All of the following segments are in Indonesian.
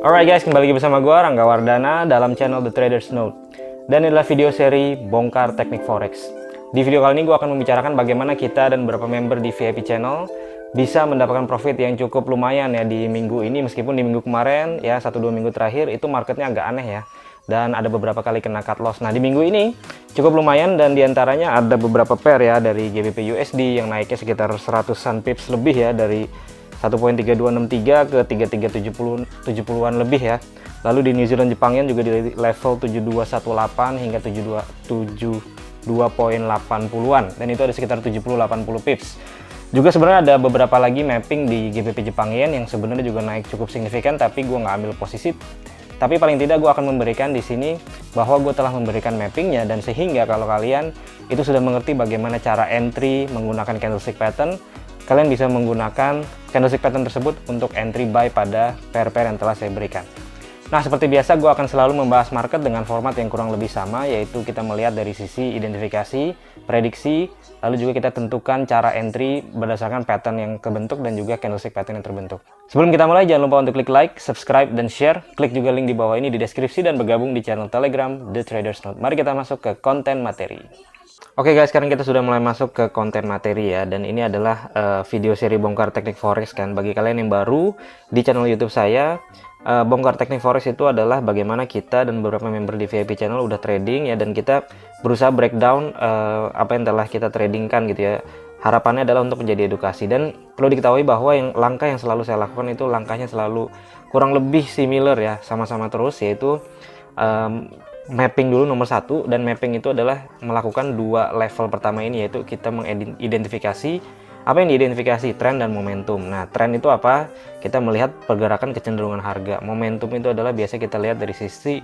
Alright guys, kembali lagi bersama gue Rangga Wardana dalam channel The Trader's Note. Dan ini adalah video seri bongkar teknik forex. Di video kali ini gue akan membicarakan bagaimana kita dan beberapa member di VIP channel bisa mendapatkan profit yang cukup lumayan ya di minggu ini. Meskipun di minggu kemarin ya 1-2 minggu terakhir itu marketnya agak aneh ya, dan ada beberapa kali kena cut loss. Nah di minggu ini cukup lumayan, dan diantaranya ada beberapa pair ya dari GBP USD yang naiknya sekitar 100-an pips lebih ya, dari 1.3263 ke 3370-an lebih ya. Lalu di New Zealand Jepang Yen juga di level 7218 hingga 72.80-an, dan itu ada sekitar 70-80 pips. Juga sebenarnya ada beberapa lagi mapping di GBP Jepang Yen yang sebenarnya juga naik cukup signifikan, tapi gue nggak ambil posisi. Tapi paling tidak gue akan memberikan di sini bahwa gue telah memberikan mappingnya, dan sehingga kalau kalian itu sudah mengerti bagaimana cara entry menggunakan candlestick pattern, kalian bisa menggunakan candlestick pattern tersebut untuk entry buy pada pair-pair yang telah saya berikan. Nah, seperti biasa gue akan selalu membahas market dengan format yang kurang lebih sama, yaitu kita melihat dari sisi identifikasi, prediksi, lalu juga kita tentukan cara entry berdasarkan pattern yang terbentuk dan juga candlestick pattern yang terbentuk. Sebelum kita mulai, jangan lupa untuk klik like, subscribe, dan share. Klik juga link di bawah ini di deskripsi dan bergabung di channel Telegram The Trader's Note. Mari kita masuk ke konten materi. Oke guys, sekarang kita sudah mulai masuk ke konten materi ya, dan ini adalah video seri bongkar teknik forex kan. Bagi kalian yang baru di channel YouTube saya, bongkar teknik forex itu adalah bagaimana kita dan beberapa member di VIP channel udah trading ya, dan kita berusaha breakdown apa yang telah kita tradingkan gitu ya. Harapannya adalah untuk menjadi edukasi, dan perlu diketahui bahwa langkah yang selalu saya lakukan itu langkahnya selalu kurang lebih similar ya, sama-sama terus, yaitu mapping dulu nomor 1, dan mapping itu adalah melakukan 2 level pertama ini, yaitu kita mengidentifikasi apa yang diidentifikasi, tren dan momentum. Nah, tren itu apa? Kita melihat pergerakan kecenderungan harga. Momentum itu adalah biasa kita lihat dari sisi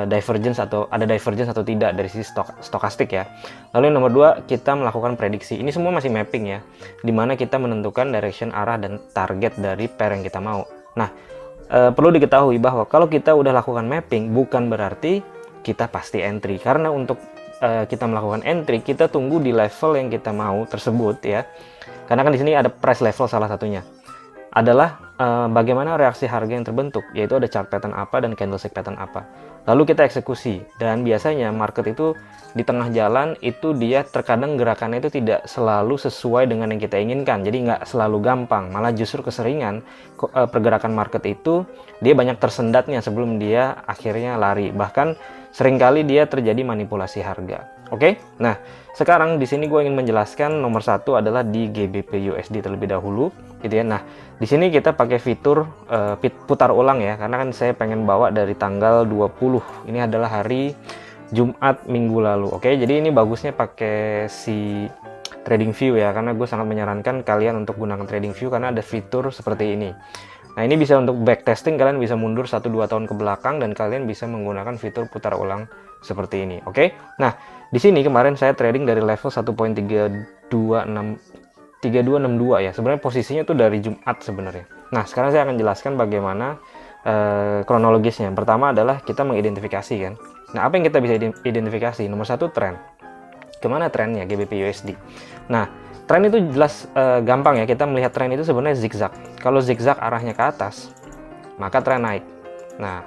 divergence, atau ada divergence atau tidak dari sisi stokastik ya. Lalu yang nomor 2, kita melakukan prediksi. Ini semua masih mapping ya, dimana kita menentukan direction, arah, dan target dari pair yang kita mau. Nah, perlu diketahui bahwa kalau kita udah lakukan mapping, bukan berarti kita pasti entry, karena untuk kita melakukan entry, kita tunggu di level yang kita mau tersebut ya. Karena kan di sini ada price level, salah satunya adalah bagaimana reaksi harga yang terbentuk, yaitu ada chart pattern apa dan candlestick pattern apa. Lalu kita eksekusi, dan biasanya market itu di tengah jalan itu dia terkadang gerakannya itu tidak selalu sesuai dengan yang kita inginkan. Jadi nggak selalu gampang, malah justru keseringan pergerakan market itu dia banyak tersendatnya sebelum dia akhirnya lari. Bahkan seringkali dia terjadi manipulasi harga. Oke, nah sekarang di sini gue ingin menjelaskan nomor 1 adalah di GBP USD terlebih dahulu, gitu ya. Nah, di sini kita pakai fitur putar ulang ya, karena kan saya pengen bawa dari tanggal 20. Ini adalah hari Jumat minggu lalu. Oke, jadi ini bagusnya pakai si Trading View ya, karena gue sangat menyarankan kalian untuk gunakan Trading View karena ada fitur seperti ini. Nah, ini bisa untuk backtesting, kalian bisa mundur 1-2 tahun ke belakang dan kalian bisa menggunakan fitur putar ulang seperti ini. Oke. Nah, di sini kemarin saya trading dari level 1.3262 ya. Sebenarnya posisinya tuh dari Jumat sebenarnya. Nah, sekarang saya akan jelaskan bagaimana kronologisnya. Pertama adalah kita mengidentifikasi kan. Nah, apa yang kita bisa identifikasi? Nomor 1, tren. Kemana trennya GBP USD? Nah, tren itu jelas gampang ya, kita melihat tren itu sebenarnya zigzag. Kalau zigzag arahnya ke atas, maka tren naik. Nah,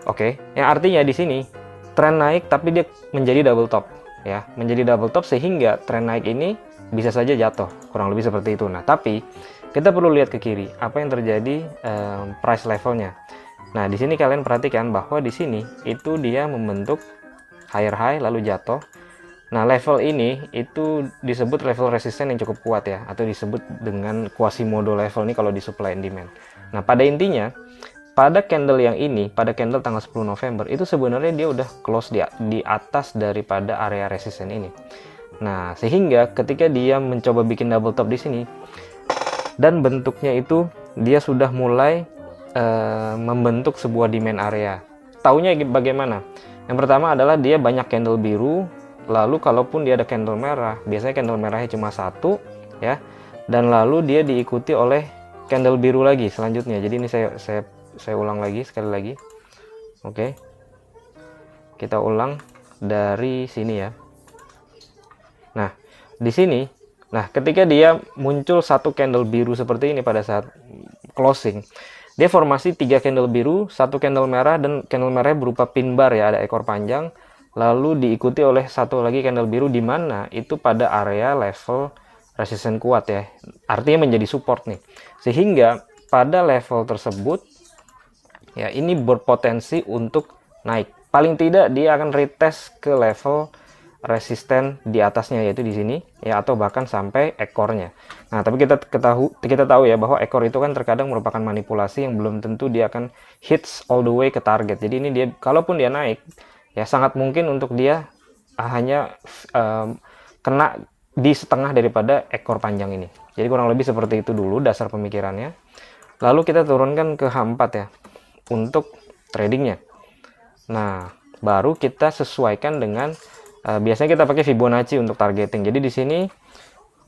oke, yang artinya di sini tren naik tapi dia menjadi double top ya, menjadi double top sehingga tren naik ini bisa saja jatuh, kurang lebih seperti itu. Nah, tapi kita perlu lihat ke kiri, apa yang terjadi price levelnya. Nah, di sini kalian perhatikan bahwa di sini itu dia membentuk higher high lalu jatuh. Nah, level ini itu disebut level resisten yang cukup kuat ya, atau disebut dengan Quasimodo level ini kalau di supply and demand. Nah, pada intinya pada candle yang ini, pada candle tanggal 10 November itu sebenarnya dia udah close di atas daripada area resisten ini. Nah, sehingga ketika dia mencoba bikin double top di sini dan bentuknya itu dia sudah mulai membentuk sebuah demand area. Taunya bagaimana? Yang pertama adalah dia banyak candle biru. Lalu kalaupun dia ada candle merah, biasanya candle merahnya cuma 1 ya, dan lalu dia diikuti oleh candle biru lagi selanjutnya. Jadi ini saya ulang lagi sekali lagi. Oke, kita ulang dari sini ya. Nah, di sini, nah ketika dia muncul satu candle biru seperti ini pada saat closing, Dia formasi 3 candle biru, 1 candle merah, dan candle merah berupa pin bar ya, ada ekor panjang. Lalu diikuti oleh satu lagi candle biru di mana itu pada area level resisten kuat ya. Artinya menjadi support nih. Sehingga pada level tersebut ya ini berpotensi untuk naik. Paling tidak dia akan retest ke level resisten di atasnya, yaitu di sini ya, atau bahkan sampai ekornya. Nah, tapi kita tahu ya bahwa ekor itu kan terkadang merupakan manipulasi yang belum tentu dia akan hits all the way ke target. Jadi ini dia, kalaupun dia naik ya sangat mungkin untuk dia hanya kena di setengah daripada ekor panjang ini. Jadi kurang lebih seperti itu dulu dasar pemikirannya. Lalu kita turunkan ke H4 ya untuk tradingnya. Nah, baru kita sesuaikan dengan biasanya kita pakai Fibonacci untuk targeting. Jadi di sini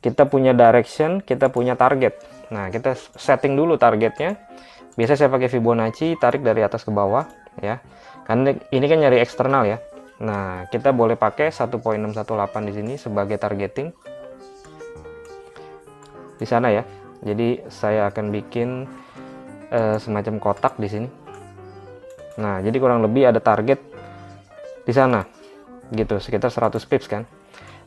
kita punya direction, kita punya target. Nah, kita setting dulu targetnya. Biasa saya pakai Fibonacci, tarik dari atas ke bawah ya. Karena ini kan nyari eksternal ya. Nah, kita boleh pakai 1.618 di sini sebagai targeting. Di sana ya. Jadi saya akan bikin semacam kotak di sini. Nah, jadi kurang lebih ada target di sana. Gitu, sekitar 100 pips kan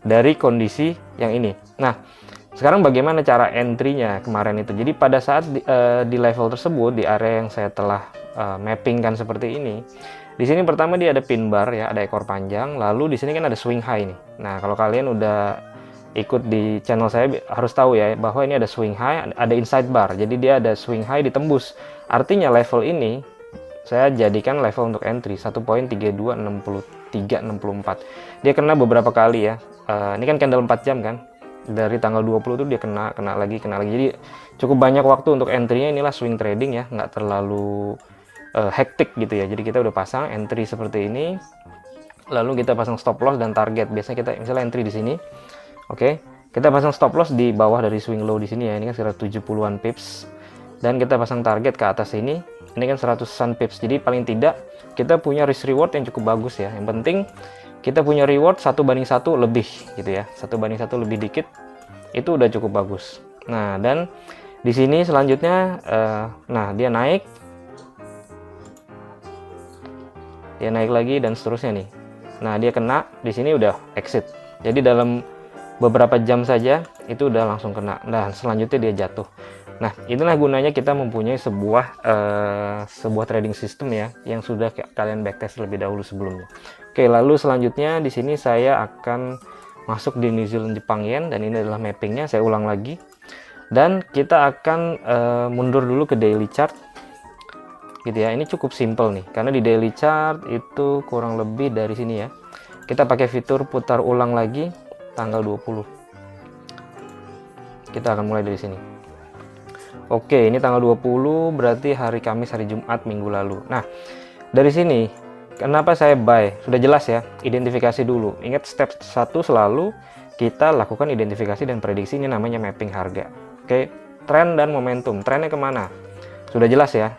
dari kondisi yang ini. Nah, sekarang bagaimana cara entry-nya kemarin itu? Jadi pada saat di level tersebut, di area yang saya telah mappingkan seperti ini, di sini pertama dia ada pin bar ya, ada ekor panjang, lalu di sini kan ada swing high nih. Nah, kalau kalian udah ikut di channel saya harus tahu ya bahwa ini ada swing high, ada inside bar. Jadi dia ada swing high ditembus. Artinya level ini saya jadikan level untuk entry 1.326364. Dia kena beberapa kali ya. Ini kan candle 4 jam kan. Dari tanggal 20 tuh dia kena lagi. Jadi cukup banyak waktu untuk entry-nya. Inilah swing trading ya, nggak terlalu hektik gitu ya. Jadi kita udah pasang entry seperti ini. Lalu kita pasang stop loss dan target. Biasanya kita misalnya entry di sini. Oke. Kita pasang stop loss di bawah dari swing low di sini ya. Ini kan sekitar 70-an pips. Dan kita pasang target ke atas ini. Ini kan 100-an pips. Jadi paling tidak kita punya risk reward yang cukup bagus ya. Yang penting kita punya reward 1/1 lebih gitu ya. 1/1 lebih dikit itu udah cukup bagus. Nah, dan di sini selanjutnya nah dia naik. Dia naik lagi dan seterusnya nih. Nah, dia kena di sini udah exit. Jadi dalam beberapa jam saja itu udah langsung kena. Nah, selanjutnya dia jatuh. Nah, inilah gunanya kita mempunyai sebuah trading system ya yang sudah kalian backtest lebih dahulu sebelumnya. Oke, lalu selanjutnya di sini saya akan masuk di New Zealand Jepang Yen dan ini adalah mappingnya. Saya ulang lagi dan kita akan mundur dulu ke daily chart gitu ya. Ini cukup simple nih karena di daily chart itu kurang lebih dari sini ya. Kita pakai fitur putar ulang lagi tanggal 20. Kita akan mulai dari sini. Oke, ini tanggal 20 berarti hari Kamis, hari Jumat minggu lalu. Nah, dari sini kenapa saya buy? Sudah jelas ya, identifikasi dulu. Ingat step 1 selalu kita lakukan identifikasi dan prediksi, ini namanya mapping harga. Oke, tren dan momentum. Trennya kemana? Sudah jelas ya.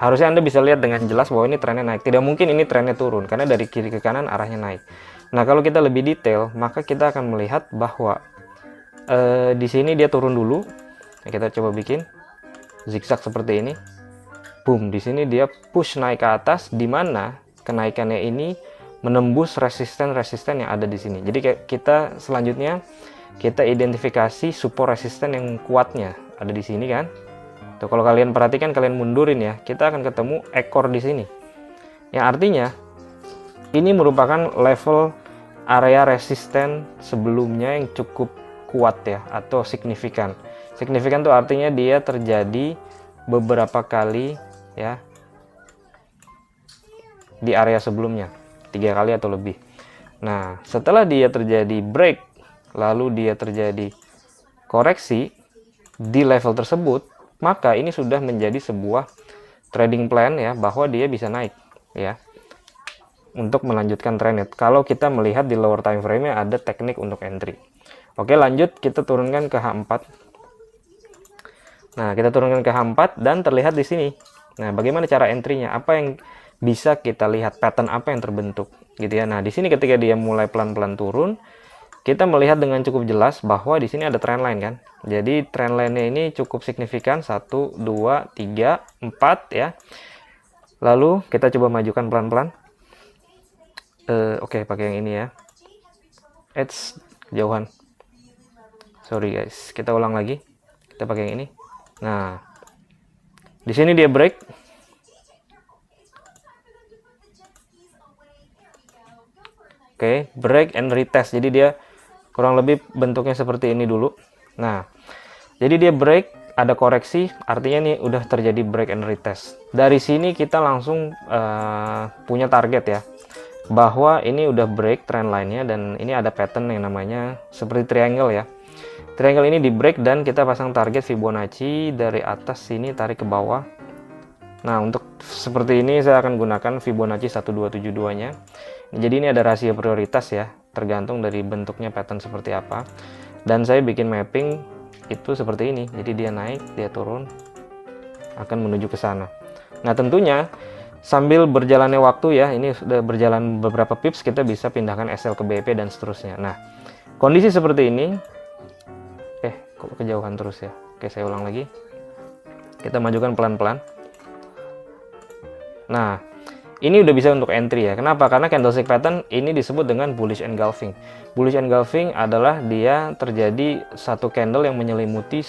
Harusnya Anda bisa lihat dengan jelas bahwa ini trennya naik. Tidak mungkin ini trennya turun karena dari kiri ke kanan arahnya naik. Nah, kalau kita lebih detail, maka kita akan melihat bahwa di sini dia turun dulu. Kita coba bikin zigzag seperti ini. Boom, di sini dia push naik ke atas, di mana kenaikannya ini menembus resisten-resisten yang ada di sini. Jadi kita selanjutnya kita identifikasi support resisten yang kuatnya ada di sini kan. Tuh, kalau kalian perhatikan, kalian mundurin ya, kita akan ketemu ekor di sini. Yang artinya ini merupakan level area resisten sebelumnya yang cukup kuat ya, atau signifikan. Signifikan itu artinya dia terjadi beberapa kali ya di area sebelumnya, 3 kali atau lebih. Nah, setelah dia terjadi break, lalu dia terjadi koreksi di level tersebut, maka ini sudah menjadi sebuah trading plan ya, bahwa dia bisa naik ya untuk melanjutkan trennya. Kalau kita melihat di lower time frame-nya ada teknik untuk entry. Oke, lanjut kita turunkan ke H4. Nah, kita turunkan ke H4 dan terlihat di sini. Nah, bagaimana cara entry-nya? Apa yang bisa kita lihat, pattern apa yang terbentuk gitu ya. Nah, di sini ketika dia mulai pelan-pelan turun, kita melihat dengan cukup jelas bahwa di sini ada trend line kan. Jadi trendline-nya ini cukup signifikan, 1, 2, 3, 4 ya. Lalu kita coba majukan pelan-pelan. Oke, pakai yang ini ya. Kejauhan. Sorry guys, kita ulang lagi. Kita pakai yang ini. Nah, di sini dia break. Oke, break and retest. Jadi dia kurang lebih bentuknya seperti ini dulu. Nah, jadi dia break, ada koreksi, artinya nih udah terjadi break and retest. Dari sini kita langsung punya target ya, bahwa ini udah break trend line-nya, dan ini ada pattern yang namanya seperti triangle ya. Triangle ini di break dan kita pasang target Fibonacci dari atas sini tarik ke bawah. Nah, untuk seperti ini saya akan gunakan Fibonacci 1272-nya. Jadi ini ada rasio prioritas ya, tergantung dari bentuknya pattern seperti apa. Dan saya bikin mapping itu seperti ini. Jadi dia naik, dia turun, akan menuju ke sana. Nah, tentunya sambil berjalannya waktu ya, ini sudah berjalan beberapa pips, kita bisa pindahkan SL ke BP dan seterusnya. Nah, kondisi seperti ini, kok kejauhan terus ya. Oke, saya ulang lagi. Kita majukan pelan-pelan. Nah, ini udah bisa untuk entry ya. Kenapa? Karena candlestick pattern ini disebut dengan bullish engulfing. Bullish engulfing adalah dia terjadi satu candle yang menyelimuti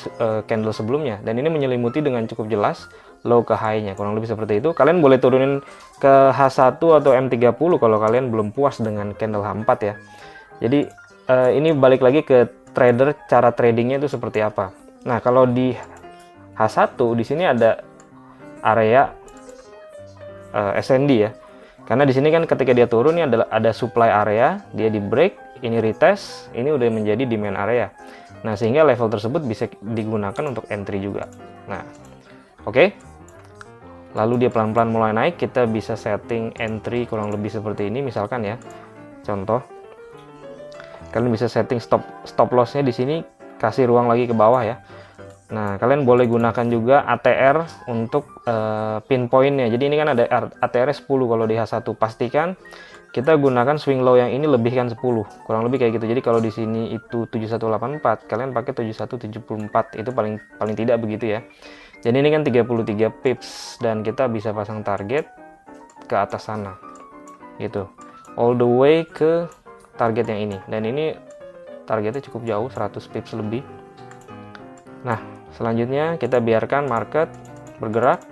candle sebelumnya, dan ini menyelimuti dengan cukup jelas low ke high-nya, kurang lebih seperti itu. Kalian boleh turunin ke H1 atau M30 kalau kalian belum puas dengan candle H4 ya. Jadi ini balik lagi ke trader, cara tradingnya itu seperti apa. Nah, kalau di H1 di sini ada area SND ya, karena di sini kan ketika dia turun ini ada supply area, dia di break, ini retest, ini udah menjadi demand area. Nah, sehingga level tersebut bisa digunakan untuk entry juga. Nah, oke. Lalu dia pelan-pelan mulai naik, kita bisa setting entry kurang lebih seperti ini misalkan ya. Contoh, kalian bisa setting stop lossnya di sini, kasih ruang lagi ke bawah ya. Nah, kalian boleh gunakan juga ATR untuk pinpointnya. Jadi ini kan ada ATR 10 kalau di H1. Pastikan kita gunakan swing low yang ini lebihkan 10. Kurang lebih kayak gitu. Jadi kalau di sini itu 7184, kalian pakai 7174. Itu paling tidak begitu ya. Jadi ini kan 33 pips dan kita bisa pasang target ke atas sana. Gitu. All the way ke target yang ini. Dan ini targetnya cukup jauh, 100 pips lebih. Nah, selanjutnya kita biarkan market bergerak.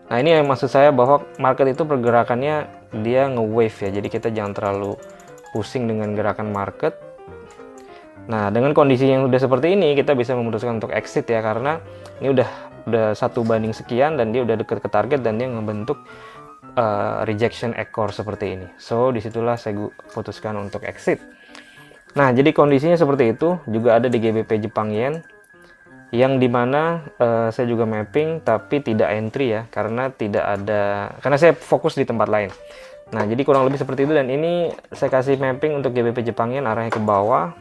Nah, ini yang maksud saya bahwa market itu pergerakannya dia nge-wave ya. Jadi kita jangan terlalu pusing dengan gerakan market. Nah, dengan kondisi yang udah seperti ini, kita bisa memutuskan untuk exit ya, karena ini udah 1 banding sekian dan dia udah deket ke target dan dia ngebentuk rejection ekor seperti ini. So, disitulah saya putuskan untuk exit. Nah, jadi kondisinya seperti itu. Juga ada di GBP Jepang Yen, yang dimana saya juga mapping tapi tidak entry ya, karena saya fokus di tempat lain. Nah, jadi kurang lebih seperti itu, dan ini saya kasih mapping untuk GBP Jepang Yen arahnya ke bawah,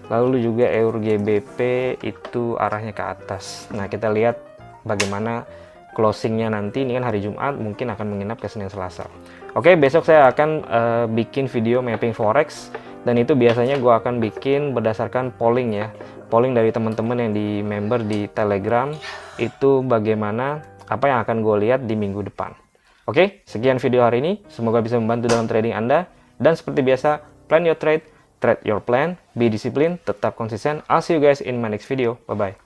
lalu juga EUR GBP itu arahnya ke atas. Nah, kita lihat bagaimana closingnya nanti. Ini kan hari Jumat, mungkin akan menginap ke Senin Selasa. Oke, besok saya akan bikin video mapping forex. Dan itu biasanya gue akan bikin berdasarkan polling ya. Polling dari teman-teman yang di member di Telegram. Itu bagaimana, apa yang akan gue lihat di minggu depan. Oke, sekian video hari ini. Semoga bisa membantu dalam trading Anda. Dan seperti biasa, plan your trade, trade your plan, be disciplined, tetap konsisten. I'll see you guys in my next video. Bye-bye.